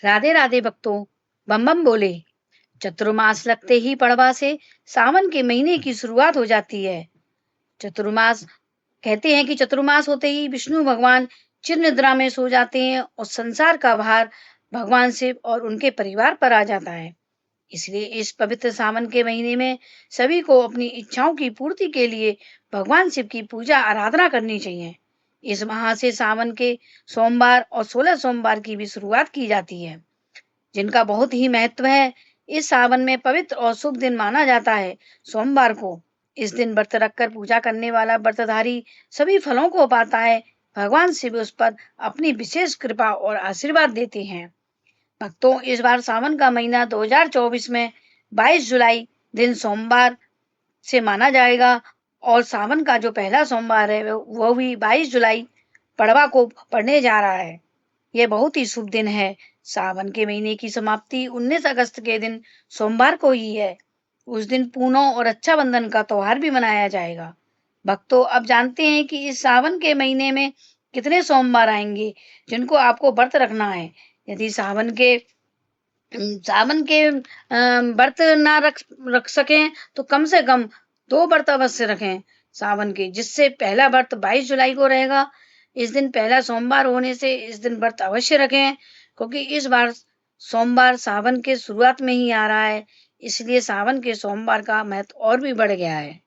राधे राधे भक्तों, बम बम बोले। चतुर्मास लगते ही पड़वा से सावन के महीने की शुरुआत हो जाती है। चतुर्मास कहते हैं कि चतुर्मास होते ही विष्णु भगवान चिर निद्रा में सो जाते हैं और संसार का भार भगवान शिव और उनके परिवार पर आ जाता है। इसलिए इस पवित्र सावन के महीने में सभी को अपनी इच्छाओं की पूर्ति के लिए भगवान शिव की पूजा आराधना करनी चाहिए। इस माह से सावन के सोमवार और 16 सोमवार की भी शुरुआत की जाती है, जिनका बहुत ही महत्व है। इस सावन में पवित्र और शुभ दिन माना जाता है सोमवार को। इस दिन व्रत रखकर पूजा करने वाला व्रतधारी सभी फलों को पाता है। भगवान शिव उस पर अपनी विशेष कृपा और आशीर्वाद देते हैं। भक्तों, इस बार सावन का महीना 2024 में 22 जुलाई दिन सोमवार से माना जाएगा और सावन का जो पहला सोमवार है वो भी 22 जुलाई पड़वा को पड़ने जा रहा है। यह बहुत ही शुभ दिन है। सावन के महीने की समाप्ति 19 अगस्त के दिन सोमवार को ही है। उस दिन पूर्णो और रक्षाबंधन का त्योहार भी मनाया जाएगा। भक्तों, अब जानते हैं कि इस सावन के महीने में कितने सोमवार आएंगे जिनको आपको व्रत रखना है। यदि सावन के व्रत ना रख सकें तो कम से कम 2 व्रत अवश्य रखें सावन के, जिससे पहला व्रत 22 जुलाई को रहेगा। इस दिन पहला सोमवार होने से इस दिन व्रत अवश्य रखें, क्योंकि इस बार सोमवार सावन के शुरुआत में ही आ रहा है, इसलिए सावन के सोमवार का महत्व और भी बढ़ गया है।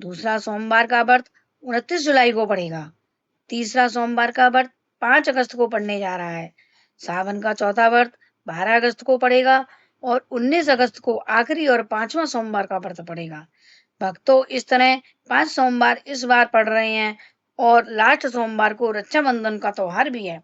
दूसरा सोमवार का व्रत 29 जुलाई को पड़ेगा। तीसरा सोमवार का व्रत 5 अगस्त को पड़ने जा रहा है। सावन का चौथा व्रत 12 अगस्त को पड़ेगा और 19 अगस्त को आखिरी और 5वां सोमवार का व्रत पड़ेगा। भक्तों, इस तरह 5 सोमवार इस बार पड़ रहे हैं और लास्ट सोमवार को रक्षाबंधन का त्योहार भी है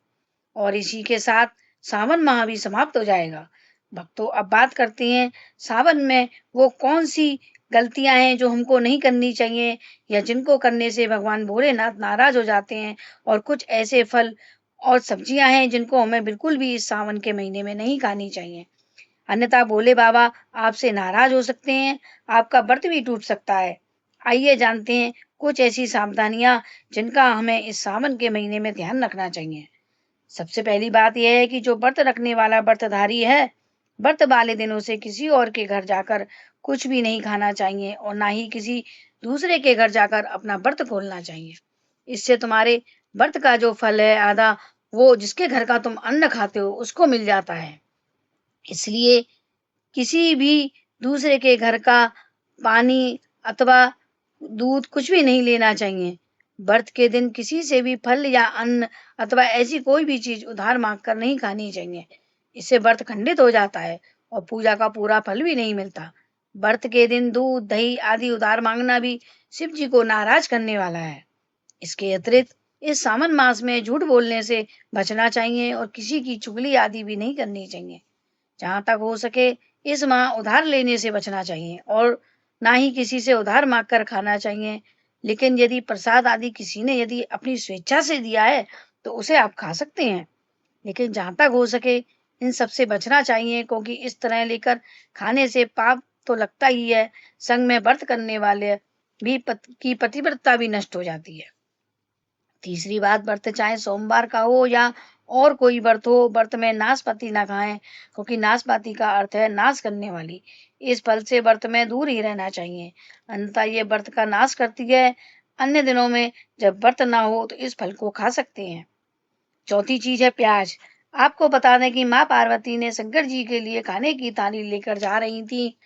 और इसी के साथ सावन माह भी समाप्त हो जाएगा। भक्तों, अब बात करते हैं सावन में वो कौन सी गलतियां हैं जो हमको नहीं करनी चाहिए या जिनको करने से भगवान भोलेनाथ नाराज हो जाते हैं, और कुछ ऐसे फल और सब्जियां हैं जिनको हमें बिल्कुल भी इस सावन के महीने में नहीं खानी चाहिए, अन्यथा भोले बाबा आपसे नाराज हो सकते हैं, आपका व्रत भी टूट सकता है। आइए जानते हैं कुछ ऐसी सावधानियां जिनका हमें इस सावन के महीने में ध्यान रखना चाहिए। सबसे पहली बात यह है कि जो व्रत रखने वाला व्रतधारी है, व्रत वाले दिनों से किसी और के घर जाकर कुछ भी नहीं खाना चाहिए और ना ही किसी दूसरे के घर जाकर अपना व्रत खोलना चाहिए। इससे तुम्हारे व्रत का जो फल है आधा, वो जिसके घर का तुम अन्न खाते हो उसको मिल जाता है। इसलिए किसी भी दूसरे के घर का पानी अथवा दूध कुछ भी नहीं लेना चाहिए। व्रत के दिन किसी से भी फल या अन्न अथवा ऐसी कोई भी चीज उधार मांग कर नहीं खानी चाहिए। इससे व्रत खंडित हो जाता है और पूजा का पूरा फल भी नहीं मिलता। व्रत के दिन दूध दही आदि उधार मांगना भी शिव जी को नाराज करने वाला है। इसके अतिरिक्त इस सावन मास में झूठ बोलने से बचना चाहिए और किसी की चुगली आदि भी नहीं करनी चाहिए। जहाँ तक हो सके इस माह उधार लेने से बचना चाहिए और ना ही किसी से उधार मांग कर खाना चाहिए। लेकिन यदि प्रसाद आदि किसी ने यदि अपनी स्वेच्छा से दिया है तो उसे आप खा सकते हैं। लेकिन जहाँ तक हो सके इन सब से बचना चाहिए, क्योंकि इस तरह लेकर खाने से पाप तो लगता ही है, संग में व्रत करने वाले भी की पतिव्रता भी नष्ट हो जाती है। तीसरी बात, व्रत चाहे सोमवार का हो या और कोई व्रत हो, व्रत में नाशपाती ना खाएं, क्योंकि नाशपाती का अर्थ है नाश करने वाली। इस फल से व्रत में दूर ही रहना चाहिए, अन्यथा ये व्रत का नाश करती है। अन्य दिनों में जब व्रत ना हो तो इस फल को खा सकते हैं। चौथी चीज है प्याज। आपको बता दें कि माँ पार्वती ने शंकर जी के लिए खाने की थाली लेकर जा रही थी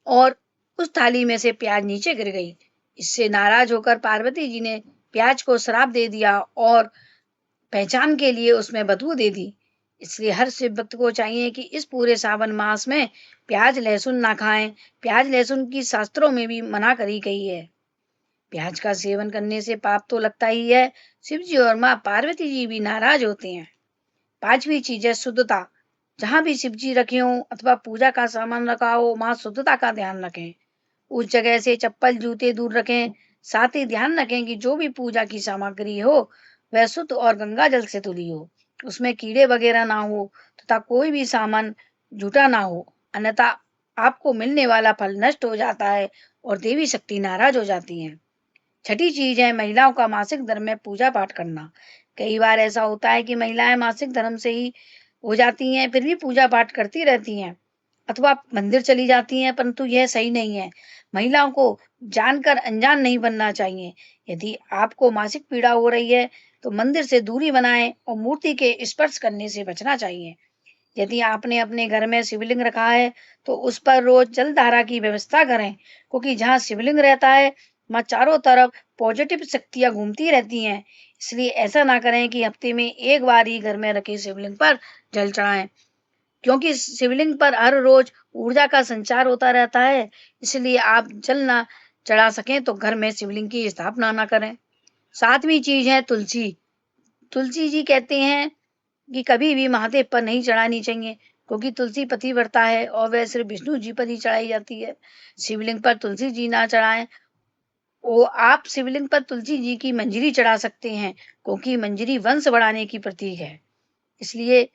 और उस थाली में से प्याज नीचे गिर गई। इससे नाराज होकर पार्वती जी ने प्याज को श्राप दे दिया और पहचान के लिए उसमें बदबू दे दी। इसलिए हर शिव भक्त को चाहिए कि इस पूरे सावन मास में प्याज लहसुन ना खाएं। प्याज लहसुन की शास्त्रों में भी मना करी गई है। प्याज का सेवन करने से पाप तो लगता ही है, शिव जी और माँ पार्वती जी भी नाराज होते हैं। पांचवी चीज है शुद्धता। जहां भी शिव जी रखे हो अथवा पूजा का सामान रखा हो, वहां शुद्धता का ध्यान रखें। उस जगह से चप्पल जूते दूर रखें। साथ ही ध्यान रखें कि जो भी पूजा की सामग्री हो वह शुद्ध और गंगा जल से धुली हो, उसमें कीड़े वगैरह ना हो तथा कोई भी सामान झूठा ना हो, अन्यथा आपको मिलने वाला फल नष्ट हो जाता है और देवी शक्ति नाराज हो जाती है। छठी चीज है महिलाओं का मासिक धर्म में पूजा पाठ करना। कई बार ऐसा होता है कि महिलाएं मासिक धर्म से ही हो जाती हैं, फिर भी पूजा पाठ करती रहती हैं, अथवा मंदिर चली जाती हैं, परंतु यह सही नहीं है। महिलाओं को जानकर अनजान नहीं बनना चाहिए। यदि आपको मासिक पीड़ा हो रही है, तो मंदिर से दूरी बनाएं और मूर्ति के स्पर्श करने से बचना चाहिए। यदि आपने अपने घर में शिवलिंग रखा है, तो उस पर रोज जल धारा की व्यवस्था करें, क्योंकि जहाँ शिवलिंग रहता है, वहाँ चारों तरफ पॉजिटिव शक्तियाँ घूमती रहती हैं। इसलिए ऐसा ना करें कि हफ्ते में एक बार ही घर में रखे शिवलिंग पर जल चढ़ाएं, क्योंकि शिवलिंग पर हर रोज ऊर्जा का संचार होता रहता है। इसलिए आप जल ना चढ़ा सकें तो घर में शिवलिंग की स्थापना ना करें। सातवीं चीज है तुलसी। तुलसी जी कहते हैं कि कभी भी महादेव पर नहीं चढ़ानी चाहिए, क्योंकि तुलसी पतिव्रता है और वह सिर्फ विष्णु जी पर ही चढ़ाई जाती है। शिवलिंग पर तुलसी जी ना चढ़ाएं। वो आप शिवलिंग पर तुलसी जी की मंजरी चढ़ा सकते हैं, क्योंकि मंजरी वंश बढ़ाने की प्रतीक है। इसलिए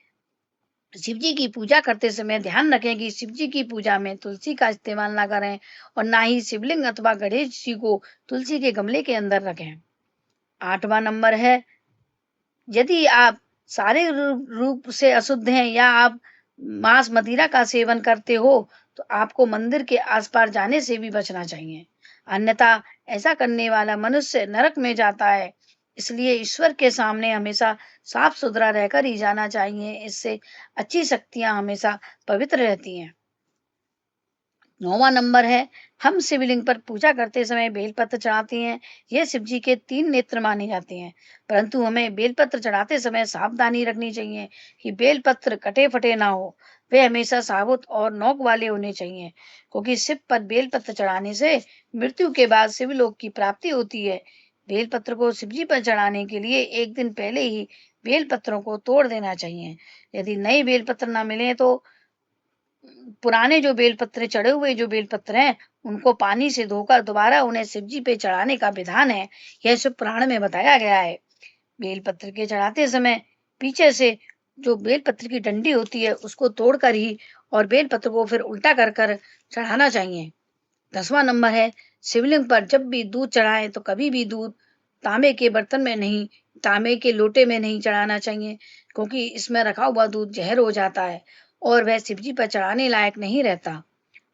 शिव जी की पूजा करते समय ध्यान रखें कि शिव जी की पूजा में तुलसी का इस्तेमाल ना करें और ना ही शिवलिंग अथवा गणेश जी को तुलसी के गमले के अंदर रखें। 8वां नंबर है, यदि आप शारीरिक रूप से अशुद्ध हैं या आप मांस मदिरा का सेवन करते हो, तो आपको मंदिर के आसपास जाने से भी बचना चाहिए। अन्यथा ऐसा करने वाला मनुष्य नरक में जाता है। इसलिए ईश्वर के सामने हमेशा साफ सुथरा रहकर ही जाना चाहिए। इससे अच्छी शक्तियां हमेशा पवित्र रहती हैं। 9वां नंबर है, हम शिवलिंग पर पूजा करते समय बेलपत्र चढ़ाते हैं। ये शिव जी के 3 नेत्र माने जाते हैं, परंतु हमें बेलपत्र चढ़ाते समय सावधानी रखनी चाहिए कि बेलपत्र कटे फटे ना हो। वे हमेशा साबुत और नोक वाले होने चाहिए, क्योंकि शिव पर बेलपत्र चढ़ाने से मृत्यु के बाद शिवलोक की प्राप्ति होती है। बेलपत्र को शिव जी पर चढ़ाने के लिए एक दिन पहले ही बेलपत्रों को तोड़ देना चाहिए। यदि नए बेलपत्र ना मिले तो पुराने जो बेलपत्र चढ़े हुए जो बेलपत्र हैं, उनको पानी से धोकर दोबारा उन्हें शिव जी पे चढ़ाने का विधान है। यह शिव पुराण में बताया गया है। बेलपत्र के चढ़ाते समय पीछे से जो बेलपत्र की डंडी होती है, उसको तोड़कर ही और बेलपत्र को फिर उल्टा कर कर चढ़ाना चाहिए। 10वां नंबर है, शिवलिंग पर जब भी दूध चढ़ाएं तो कभी भी दूध तांबे के बर्तन में नहीं, तांबे के लोटे में नहीं चढ़ाना चाहिए, क्योंकि इसमें रखा हुआ दूध जहर हो जाता है और वह शिव जी पर चढ़ाने लायक नहीं रहता।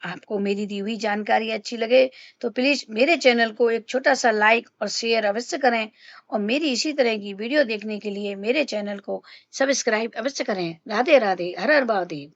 आपको मेरी दी हुई जानकारी अच्छी लगे तो प्लीज मेरे चैनल को एक छोटा सा लाइक और शेयर अवश्य करें और मेरी इसी तरह की वीडियो देखने के लिए मेरे चैनल को सब्सक्राइब अवश्य करें। राधे राधे, हर हर महादेव।